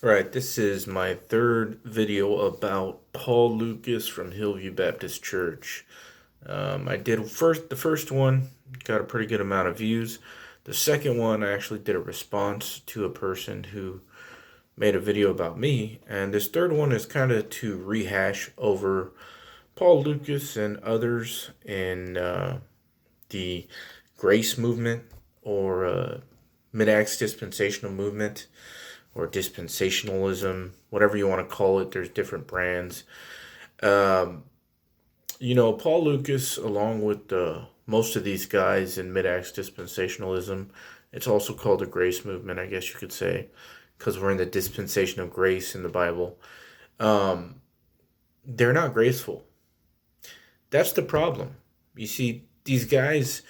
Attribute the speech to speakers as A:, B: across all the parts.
A: Right, this is my third video about Paul Lucas from Hillview Baptist Church. I did the first one, got a pretty good amount of views. The second one, I actually did a response to a person who made a video about me. And this third one is kind of to rehash over Paul Lucas and others in the grace movement or mid-acts dispensational movement or dispensationalism, whatever you want to call it. There's different brands. Um, Paul Lucas, along with most of these guys in mid-acts dispensationalism, it's also called the grace movement, I guess you could say, because we're in the dispensation of grace in the Bible. Um, they're not graceful. That's the problem. You see, these guys,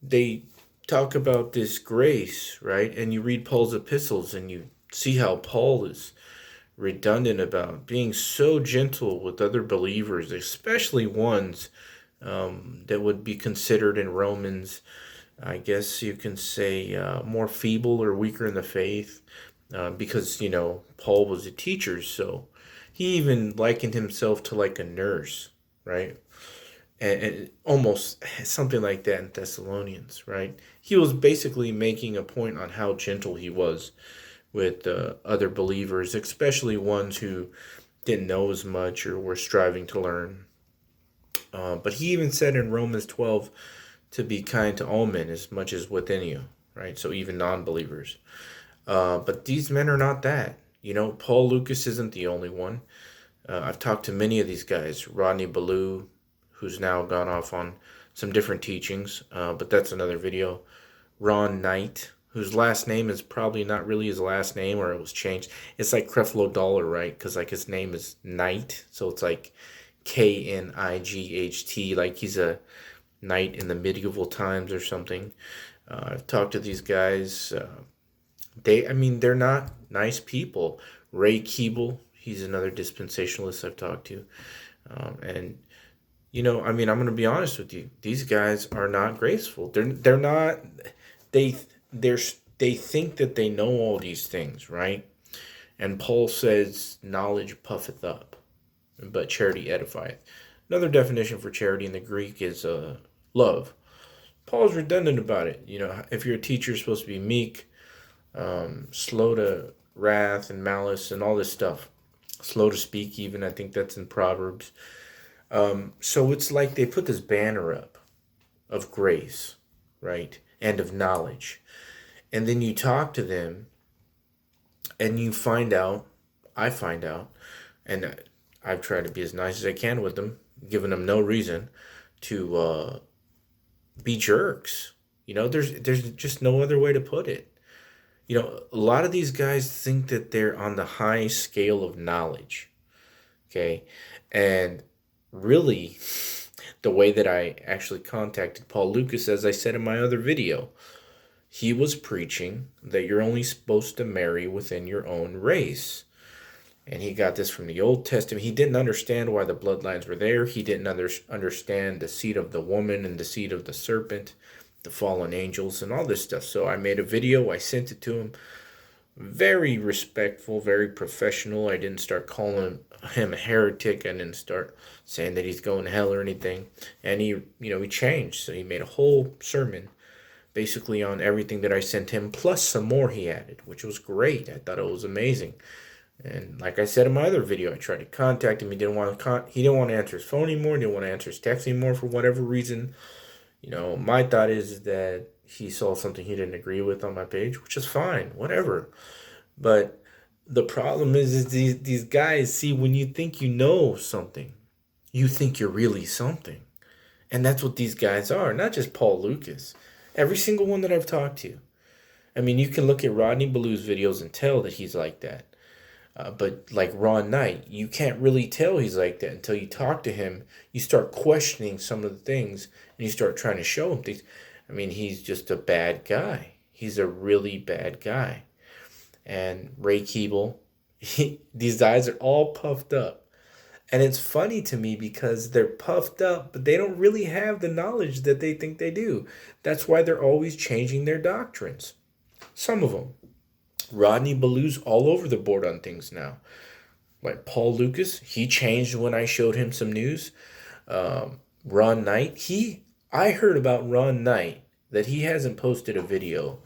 A: they talk about this grace, right? And you read Paul's epistles and you see how Paul is redundant about being so gentle with other believers, especially ones that would be considered in Romans, I guess you can say, more feeble or weaker in the faith, because, Paul was a teacher, so he even likened himself to like a nurse, right? And almost something like that in Thessalonians, right? He was basically making a point on how gentle he was with other believers, especially ones who didn't know as much or were striving to learn. But he even said in Romans 12 to be kind to all men as much as within you, right? So even non believers. But these men are not that. Paul Lucas isn't the only one. I've talked to many of these guys. Rodney Beaulieu, who's now gone off on some different teachings, but that's another video. Ron Knight, whose last name is probably not really his last name, or it was changed. It's like Creflo Dollar, right? Because like his name is Knight, so it's like Knight, like he's a knight in the medieval times or something. I've talked to these guys. They're not nice people. Ray Keable, he's another dispensationalist I've talked to, and I'm going to be honest with you. These guys are not graceful. They're not. They they're they think that they know all these things, right? And Paul says, "Knowledge puffeth up, but charity edifieth." Another definition for charity in the Greek is love. Paul's redundant about it. If you're a teacher, you're supposed to be meek, slow to wrath and malice and all this stuff. Slow to speak, even. I think that's in Proverbs. So it's like they put this banner up of grace, right? And of knowledge. And then you talk to them and you find out, I find out, and I've tried to be as nice as I can with them, giving them no reason to be jerks. There's just no other way to put it. A lot of these guys think that they're on the high scale of knowledge, okay? And really, the way that I actually contacted Paul Lucas, as I said in my other video, he was preaching that you're only supposed to marry within your own race. And he got this from the Old Testament. He didn't understand why the bloodlines were there. He didn't understand the seed of the woman and the seed of the serpent, the fallen angels, and all this stuff. So I made a video. I sent it to him. Very respectful, very professional. I didn't start calling him a heretic. I didn't start saying that he's going to hell or anything. And he changed. So he made a whole sermon basically on everything that I sent him, plus some more he added, which was great. I thought it was amazing. And like I said in my other video, I tried to contact him. He didn't want to answer his phone anymore. He didn't want to answer his text anymore for whatever reason. My thought is that he saw something he didn't agree with on my page, which is fine, whatever. But the problem is these guys, see, when you think you know something, you think you're really something. And that's what these guys are, not just Paul Lucas. Every single one that I've talked to. I mean, you can look at Rodney Blue's videos and tell that he's like that. But like Ron Knight, you can't really tell he's like that until you talk to him. You start questioning some of the things and you start trying to show him things. I mean, he's just a bad guy. He's a really bad guy. And Ray Keable, these guys are all puffed up. And it's funny to me because they're puffed up, but they don't really have the knowledge that they think they do. That's why they're always changing their doctrines. Some of them. Rodney Beaulieu's all over the board on things now. Like Paul Lucas, he changed when I showed him some news. Ron Knight, I heard about Ron Knight that he hasn't posted a video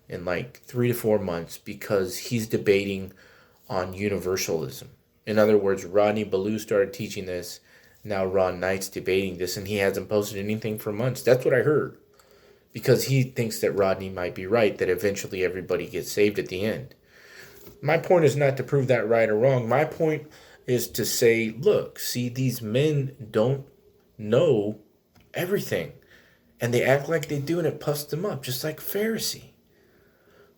A: in like 3 to 4 months because he's debating on universalism. In other words, Rodney Beaulieu started teaching this. Now Ron Knight's debating this, and he hasn't posted anything for months. That's what I heard. Because he thinks that Rodney might be right, that eventually everybody gets saved at the end. My point is not to prove that right or wrong. My point is to say, look, see, these men don't know everything. And they act like they do, and it puffs them up, just like Pharisee.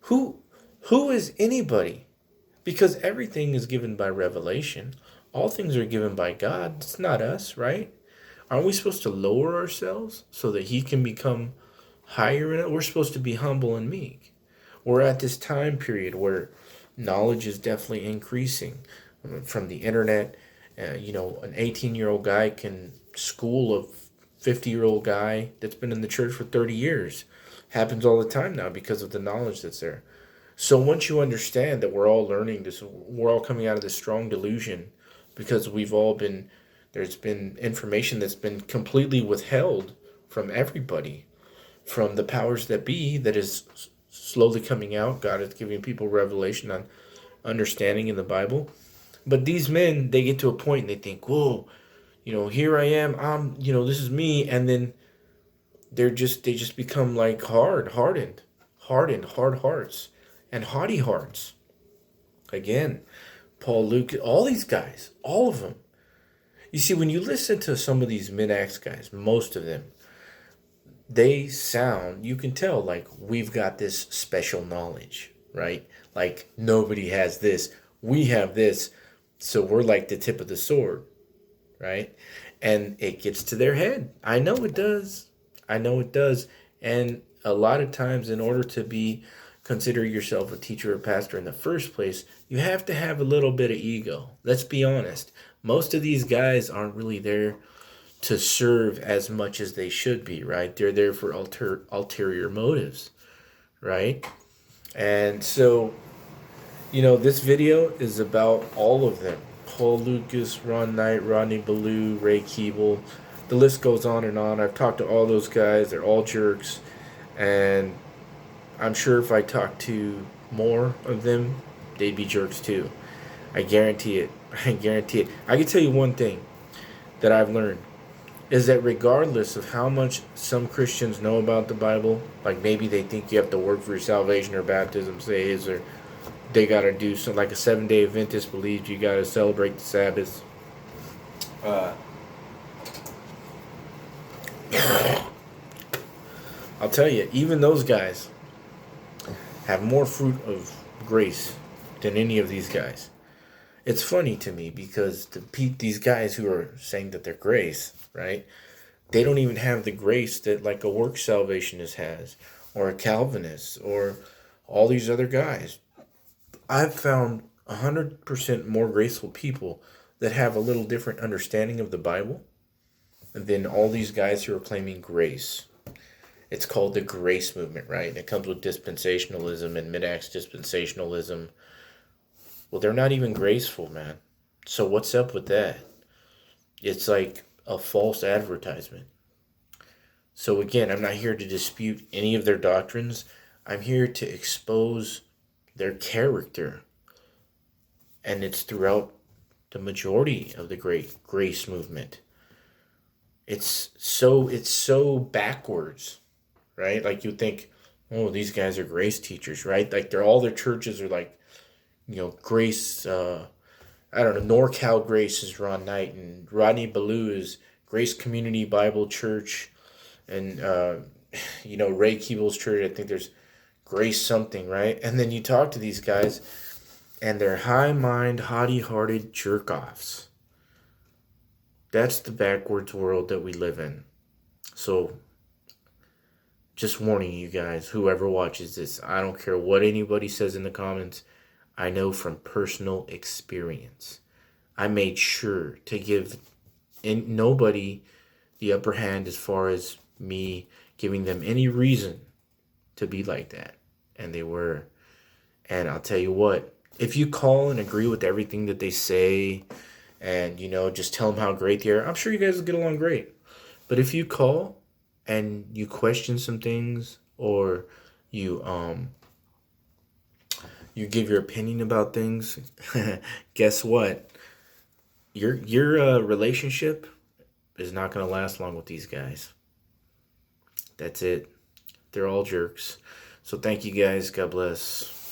A: Who is anybody? Because everything is given by revelation. All things are given by God. It's not us, right? Aren't we supposed to lower ourselves so that he can become higher in it? We're supposed to be humble and meek. We're at this time period where knowledge is definitely increasing from the internet. An 18-year-old guy can school a 50-year-old guy that's been in the church for 30 years. Happens all the time now because of the knowledge that's there. So once you understand that we're all learning this, we're all coming out of this strong delusion because there's been information that's been completely withheld from everybody, from the powers that be, that is slowly coming out. God is giving people revelation on understanding in the Bible. But these men, they get to a point and they think, whoa, here I am, this is me. And then they just become like hardened, hard hearts, and haughty hearts. Again, Paul, Luke, all these guys, all of them. You see, when you listen to some of these mid-acts guys, most of them, you can tell like we've got this special knowledge, right? Like nobody has this, we have this, so we're like the tip of the sword, right? And it gets to their head. I know it does. And a lot of times, in order to consider yourself a teacher or pastor in the first place, you have to have a little bit of ego. Let's be honest. Most of these guys aren't really there to serve as much as they should be, right? They're there for ulterior motives, right? And so, this video is about all of them. Paul Lucas, Ron Knight, Rodney Beaulieu, Ray Keable. The list goes on and on. I've talked to all those guys. They're all jerks. And I'm sure if I talked to more of them, they'd be jerks too. I guarantee it. I can tell you one thing that I've learned is that regardless of how much some Christians know about the Bible, like maybe they think you have to work for your salvation or baptism, say is, or they got to do something like a 7-day Adventist believes you got to celebrate the Sabbath. I'll tell you, even those guys have more fruit of grace than any of these guys. It's funny to me because these guys who are saying that they're grace, right? They don't even have the grace that like a work salvationist has, or a Calvinist, or all these other guys. I've found 100% more graceful people that have a little different understanding of the Bible than all these guys who are claiming grace. It's called the grace movement, right? And it comes with dispensationalism and mid-acts dispensationalism. Well, they're not even graceful, man. So what's up with that? It's like a false advertisement. So again, I'm not here to dispute any of their doctrines. I'm here to expose their character. And it's throughout the majority of the great grace movement. It's so backwards, right? Like you think, oh, these guys are grace teachers, right? Like all their churches are like, grace, I don't know, NorCal Grace is Ron Knight, and Rodney Beaulieu is Grace Community Bible Church, and, Ray Keable's church, I think there's Grace something, right? And then you talk to these guys, and they're high-mind, haughty-hearted jerk-offs. That's the backwards world that we live in. So, just warning you guys, whoever watches this, I don't care what anybody says in the comments, I know from personal experience. I made sure to give nobody the upper hand as far as me giving them any reason to be like that. And they were. And I'll tell you what, if you call and agree with everything that they say and, just tell them how great they are, I'm sure you guys will get along great. But if you call and you question some things, or you you give your opinion about things, guess what? Your relationship is not going to last long with these guys. That's it. They're all jerks. So thank you guys. God bless.